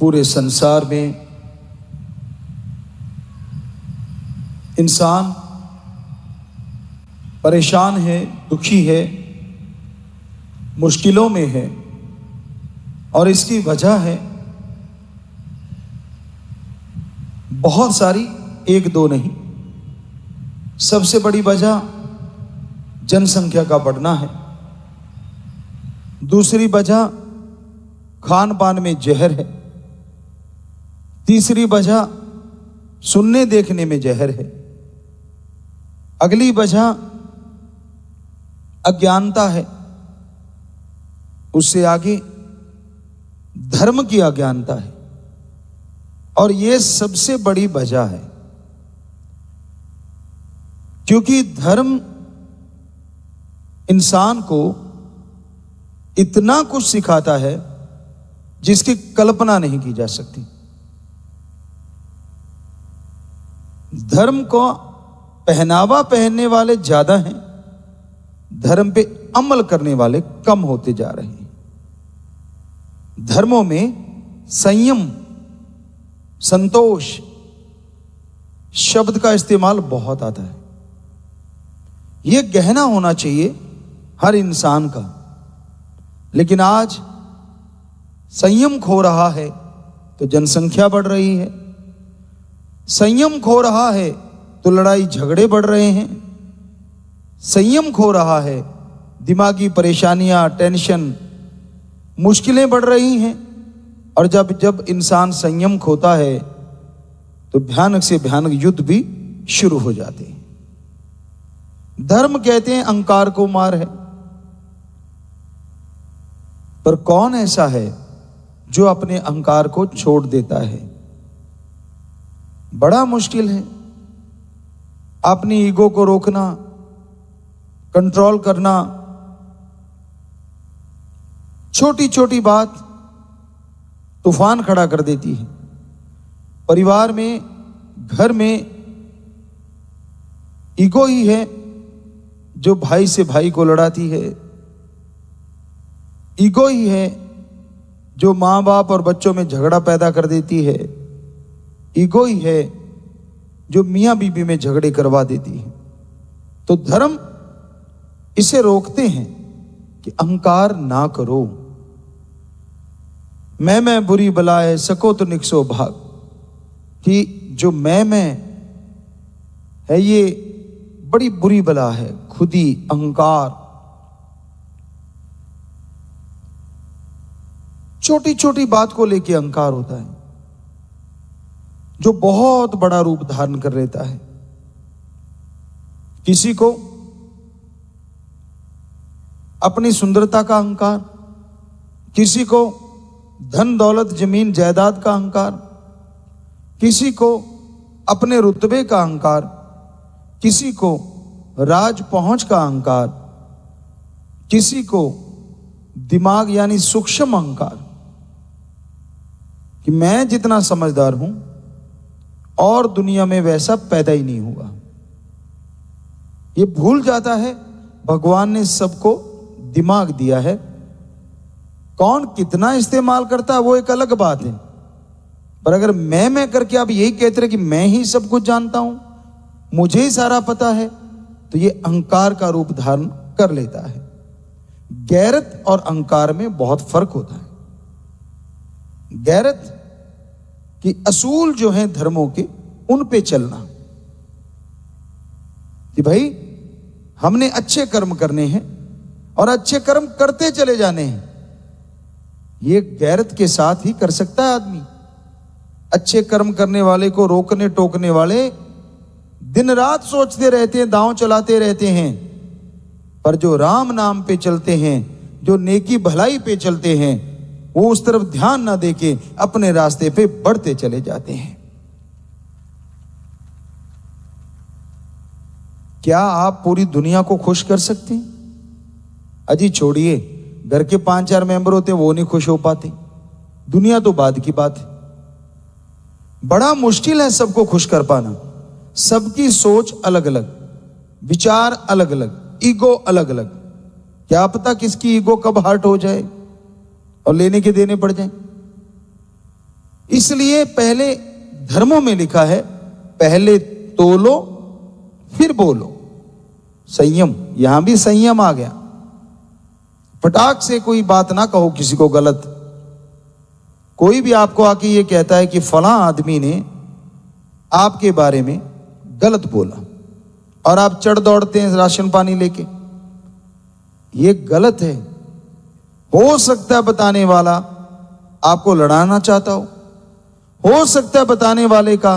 पूरे संसार में इंसान परेशान है, दुखी है, मुश्किलों में है। और इसकी वजह है बहुत सारी, एक दो नहीं। सबसे बड़ी वजह जनसंख्या का बढ़ना है। दूसरी वजह खान पान में जहर है। तीसरी वजह सुनने देखने में जहर है। अगली वजह अज्ञानता है। उससे आगे धर्म की अज्ञानता है। और यह सबसे बड़ी वजह है, क्योंकि धर्म इंसान को इतना कुछ सिखाता है जिसकी कल्पना नहीं की जा सकती। धर्म को पहनावा पहनने वाले ज्यादा हैं, धर्म पे अमल करने वाले कम होते जा रहे हैं। धर्मों में संयम, संतोष शब्द का इस्तेमाल बहुत आता है। यह गहना होना चाहिए हर इंसान का। लेकिन आज संयम खो रहा है तो जनसंख्या बढ़ रही है। संयम खो रहा है तो लड़ाई झगड़े बढ़ रहे हैं। संयम खो रहा है, दिमागी परेशानियां, टेंशन, मुश्किलें बढ़ रही हैं। और जब जब इंसान संयम खोता है तो भयानक से भयानक युद्ध भी शुरू हो जाते हैं। धर्म कहते हैं अहंकार को मार है, पर कौन ऐसा है जो अपने अहंकार को छोड़ देता है? बड़ा मुश्किल है अपनी ईगो को रोकना, कंट्रोल करना। छोटी छोटी बात तूफान खड़ा कर देती है। परिवार में, घर में ईगो ही है जो भाई से भाई को लड़ाती है। ईगो ही है जो मां बाप और बच्चों में झगड़ा पैदा कर देती है। ईगो ही है जो मियां बीबी में झगड़े करवा देती है। तो धर्म इसे रोकते हैं कि अहंकार ना करो। मैं बुरी बलाए सको तो निकसो भाग, कि जो मैं है ये बड़ी बुरी बला है। खुदी, अहंकार, छोटी छोटी बात को लेके अहंकार होता है जो बहुत बड़ा रूप धारण कर लेता है। किसी को अपनी सुंदरता का अहंकार, किसी को धन दौलत जमीन जायदाद का अहंकार, किसी को अपने रुतबे का अहंकार, किसी को राज पहुंच का अहंकार, किसी को दिमाग यानी सूक्ष्म अहंकार कि मैं जितना समझदार हूं और दुनिया में वैसा पैदा ही नहीं हुआ। ये भूल जाता है भगवान ने सबको दिमाग दिया है। कौन कितना इस्तेमाल करता है वो एक अलग बात है, पर अगर मैं करके आप यही कहते रहे कि मैं ही सब कुछ जानता हूं, मुझे ही सारा पता है, तो ये अहंकार का रूप धारण कर लेता है। गैरत और अहंकार में बहुत फर्क होता है। गैरत कि असूल जो हैं धर्मों के, उन पे चलना कि भाई हमने अच्छे कर्म करने हैं और अच्छे कर्म करते चले जाने हैं। ये गैरत के साथ ही कर सकता है आदमी। अच्छे कर्म करने वाले को रोकने टोकने वाले दिन रात सोचते रहते हैं, दांव चलाते रहते हैं, पर जो राम नाम पे चलते हैं, जो नेकी भलाई पे चलते हैं, वो उस तरफ ध्यान ना देके अपने रास्ते पे बढ़ते चले जाते हैं। क्या आप पूरी दुनिया को खुश कर सकते हैं? अजी छोड़िए, घर के 5-4 मेंबर होते वो नहीं खुश हो पाते, दुनिया तो बाद की बात है। बड़ा मुश्किल है सबको खुश कर पाना। सबकी सोच अलग अलग, विचार अलग अलग, ईगो अलग अलग। क्या पता किसकी ईगो कब हर्ट हो जाए और लेने के देने पड़ जाए। इसलिए पहले धर्मों में लिखा है, पहले तोलो फिर बोलो। संयम, यहां भी संयम आ गया। फटाक से कोई बात ना कहो किसी को गलत। कोई भी आपको आके ये कहता है कि फलां आदमी ने आपके बारे में गलत बोला और आप चढ़ दौड़ते हैं राशन पानी लेके, ये गलत है। हो सकता है बताने वाला आपको लड़ाना चाहता हो सकता है बताने वाले का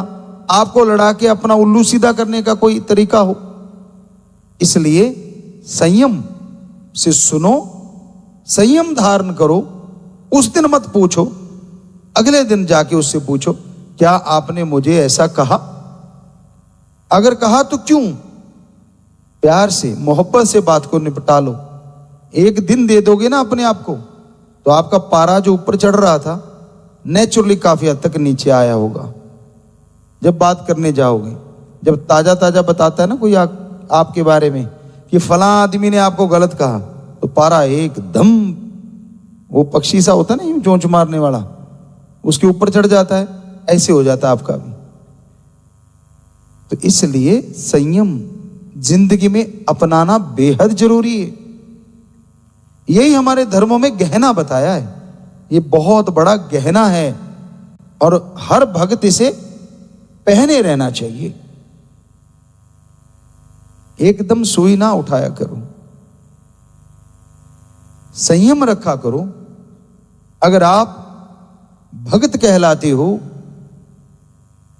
आपको लड़ा के अपना उल्लू सीधा करने का कोई तरीका हो। इसलिए संयम से सुनो, संयम धारण करो। उस दिन मत पूछो, अगले दिन जाके उससे पूछो, क्या आपने मुझे ऐसा कहा? अगर कहा तो क्यों? प्यार से, मोहब्बत से बात को निपटा लो। एक दिन दे दोगे ना अपने आप को, तो आपका पारा जो ऊपर चढ़ रहा था नेचुरली काफी हद तक नीचे आया होगा। जब बात करने जाओगे, जब ताजा ताजा बताता है ना कोई आपके बारे में कि फलां आदमी ने आपको गलत कहा, तो पारा एकदम वो पक्षी सा होता है ना, चोंच मारने वाला, उसके ऊपर चढ़ जाता है। ऐसे हो जाता है आपका भी। तो इसलिए संयम जिंदगी में अपनाना बेहद जरूरी है। यही हमारे धर्मों में गहना बताया है। ये बहुत बड़ा गहना है और हर भक्त इसे पहने रहना चाहिए। एकदम सुई ना उठाया करो, संयम रखा करो। अगर आप भक्त कहलाते हो,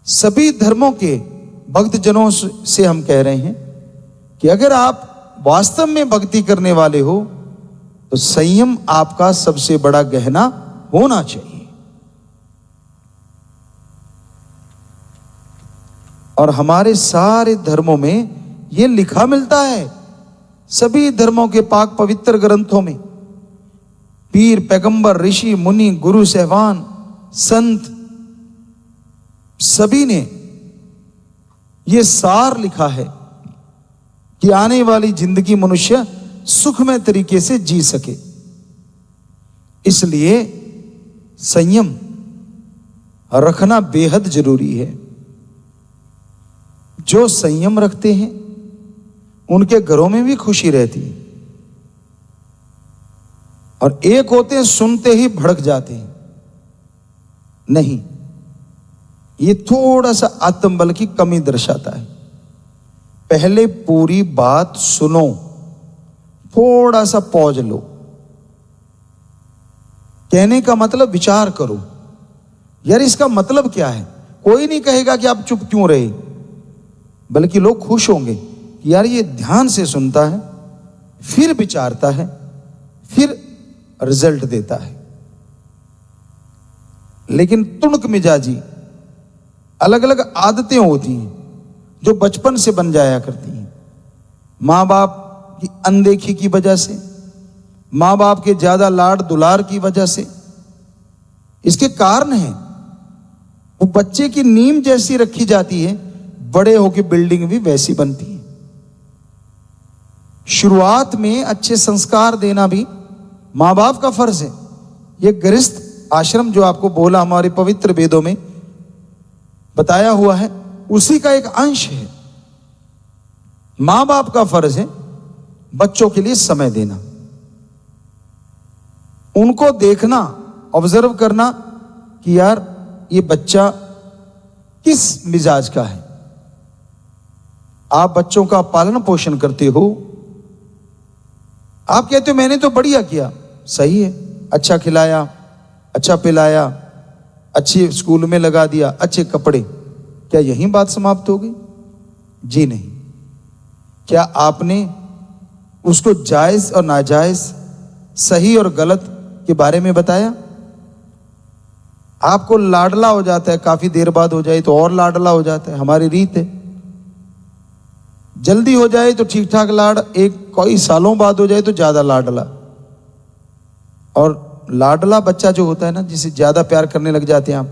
सभी धर्मों के भक्त जनों से हम कह रहे हैं कि अगर आप वास्तव में भक्ति करने वाले हो तो संयम आपका सबसे बड़ा गहना होना चाहिए। और हमारे सारे धर्मों में यह लिखा मिलता है, सभी धर्मों के पाक पवित्र ग्रंथों में पीर, पैगंबर, ऋषि, मुनि, गुरु साहबान, संत, सभी ने यह सार लिखा है कि आने वाली जिंदगी मनुष्य सुखमय तरीके से जी सके। इसलिए संयम रखना बेहद जरूरी है। जो संयम रखते हैं उनके घरों में भी खुशी रहती है। और एक होते हैं सुनते ही भड़क जाते हैं, नहीं, ये थोड़ा सा आत्मबल की कमी दर्शाता है। पहले पूरी बात सुनो, थोड़ा सा पॉज लो, कहने का मतलब विचार करो, यार इसका मतलब क्या है। कोई नहीं कहेगा कि आप चुप क्यों रहे, बल्कि लोग खुश होंगे कि यार ये ध्यान से सुनता है, फिर विचारता है, फिर रिजल्ट देता है। लेकिन तुणक मिजाजी अलग अलग आदतें होती हैं जो बचपन से बन जाया करती हैं। माँ बाप की अनदेखी की वजह से, माँ बाप के ज्यादा लाड दुलार की वजह से, इसके कारण है वो बच्चे की नींव जैसी रखी जाती है, बड़े होकर बिल्डिंग भी वैसी बनती है। शुरुआत में अच्छे संस्कार देना भी माँ बाप का फर्ज है। ये गृहस्थ आश्रम जो आपको बोला हमारे पवित्र वेदों में बताया हुआ है, उसी का एक अंश है। मां बाप का फर्ज है बच्चों के लिए समय देना, उनको देखना, ऑब्जर्व करना कि यार ये बच्चा किस मिजाज का है। आप बच्चों का पालन पोषण करते हो, आप कहते हो मैंने तो बढ़िया किया, सही है, अच्छा खिलाया, अच्छा पिलाया, अच्छे स्कूल में लगा दिया, अच्छे कपड़े, क्या यही बात समाप्त हो गई? जी नहीं। क्या आपने उसको जायज और नाजायज, सही और गलत के बारे में बताया? आपको लाडला हो जाता है, काफी देर बाद हो जाए तो और लाडला हो जाता है, हमारी रीत है। जल्दी हो जाए तो ठीक ठाक लाड, एक कई सालों बाद हो जाए तो ज्यादा लाडला। और लाडला बच्चा जो होता है ना, जिसे ज्यादा प्यार करने लग जाते हैं आप,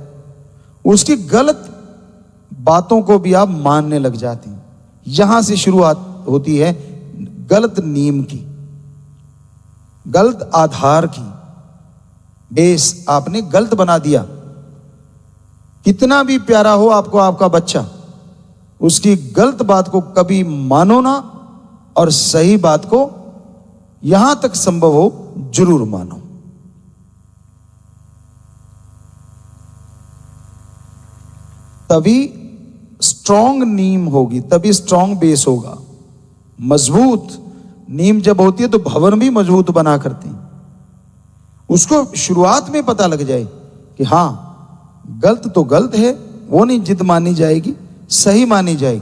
उसकी गलत बातों को भी आप मानने लग जाते हैं। यहां से शुरुआत होती है गलत नीम की, गलत आधार की। बेस आपने गलत बना दिया। कितना भी प्यारा हो आपको आपका बच्चा, उसकी गलत बात को कभी मानो ना और सही बात को यहां तक संभव हो जरूर मानो। तभी स्ट्रांग नींव होगी, तभी स्ट्रांग बेस होगा। मजबूत नींव जब होती है तो भवन भी मजबूत बना करती है। उसको शुरुआत में पता लग जाए कि हां गलत तो गलत है, वो नहीं जिद मानी जाएगी, सही मानी जाएगी।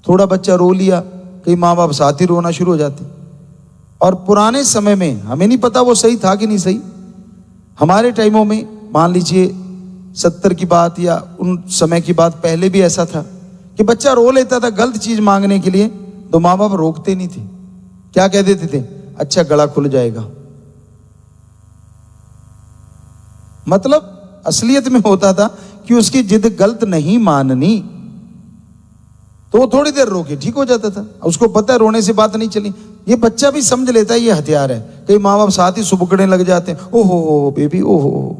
थोड़ा बच्चा रो लिया, कई माँ बाप साथ ही रोना शुरू हो जाते। और पुराने समय में हमें नहीं पता वो सही था कि नहीं सही। हमारे टाइमों में मान लीजिए 70 की बात या उन समय की बात, पहले भी ऐसा था कि बच्चा रो लेता था गलत चीज मांगने के लिए, तो माँ बाप रोकते नहीं थे। क्या कह देते थे? अच्छा गला खुल जाएगा। मतलब असलियत में होता था कि उसकी जिद गलत नहीं माननी, तो वो थोड़ी देर रोके ठीक हो जाता था। उसको पता है रोने से बात नहीं चली। ये बच्चा भी समझ लेता है ये हथियार है। कई माँ बाप साथ ही सुबकने लग जाते हैं, ओहो बेबी, ओहो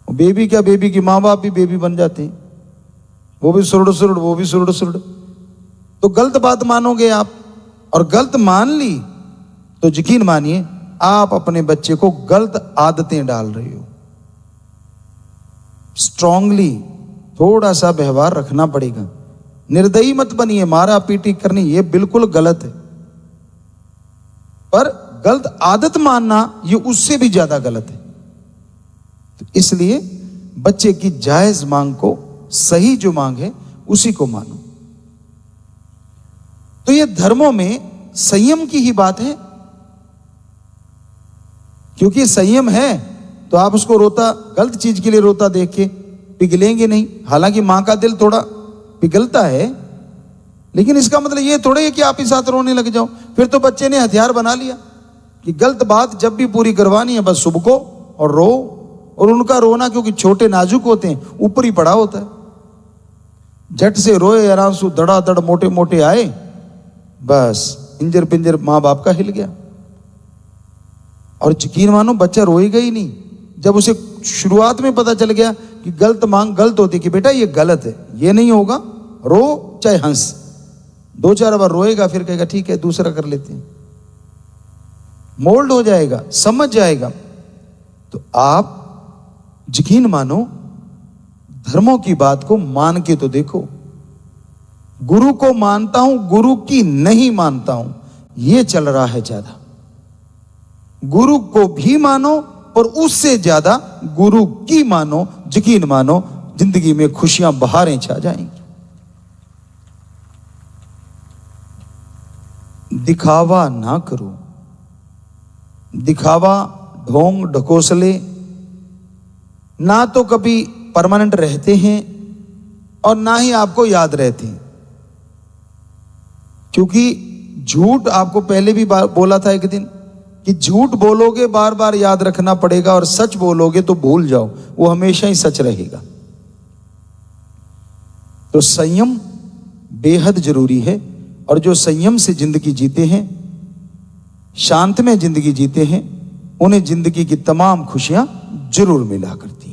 बेबी। क्या बेबी की माँ बाप भी बेबी बन जाते हैं, वो भी सुरड़ सुरड़, वो भी सुरड़ सुरड़। तो गलत बात मानोगे आप और गलत मान ली तो यकीन मानिए आप अपने बच्चे को गलत आदतें डाल रहे हो। स्ट्रांगली थोड़ा सा व्यवहार रखना पड़ेगा। निर्दयी मत बनिए, मारा पीटी करनी ये बिल्कुल गलत है, पर गलत आदत मानना ये उससे भी ज्यादा गलत है। तो इसलिए बच्चे की जायज मांग को, सही जो मांग है उसी को मानो। तो ये धर्मों में संयम की ही बात है, क्योंकि संयम है तो आप उसको रोता, गलत चीज के लिए रोता देख के पिघलेंगे नहीं। हालांकि मां का दिल थोड़ा पिघलता है, लेकिन इसका मतलब ये थोड़ा है कि आप ही साथ रोने लग जाओ। फिर तो बच्चे ने हथियार बना लिया कि गलत बात जब भी पूरी करवानी है बस सुबको और रो। और उनका रोना क्योंकि छोटे नाजुक होते हैं, ऊपर ही पड़ा होता है। झट से रोए, आराम से धड़ाधड़ मोटे मोटे आए, बस इंजर पिंजर मां बाप का हिल गया। और यकीन मानो बच्चा रोएगा ही नहीं जब उसे शुरुआत में पता चल गया कि गलत मांग गलत होती, कि बेटा ये गलत है, ये नहीं होगा, रो चाहे हंस। 2-4 बार रोएगा, फिर कहेगा ठीक है दूसरा कर लेते हैं। मोल्ड हो जाएगा, समझ जाएगा। तो आप यकीन मानो धर्मों की बात को मान के तो देखो। गुरु को मानता हूं, गुरु की नहीं मानता हूं, यह चल रहा है ज्यादा। गुरु को भी मानो और उससे ज्यादा गुरु की मानो, यकीन मानो जिंदगी में खुशियां बहारें छा जाएंगी। दिखावा ना करो। दिखावा, ढोंग ढकोसले ना तो कभी परमानेंट रहते हैं और ना ही आपको याद रहते हैं। क्योंकि झूठ, आपको पहले भी बोला था एक दिन कि झूठ बोलोगे बार बार याद रखना पड़ेगा, और सच बोलोगे तो भूल जाओ, वो हमेशा ही सच रहेगा। तो संयम बेहद जरूरी है। और जो संयम से जिंदगी जीते हैं, शांत में जिंदगी जीते हैं, उन्हें जिंदगी की तमाम खुशियां जरूर मिला करती।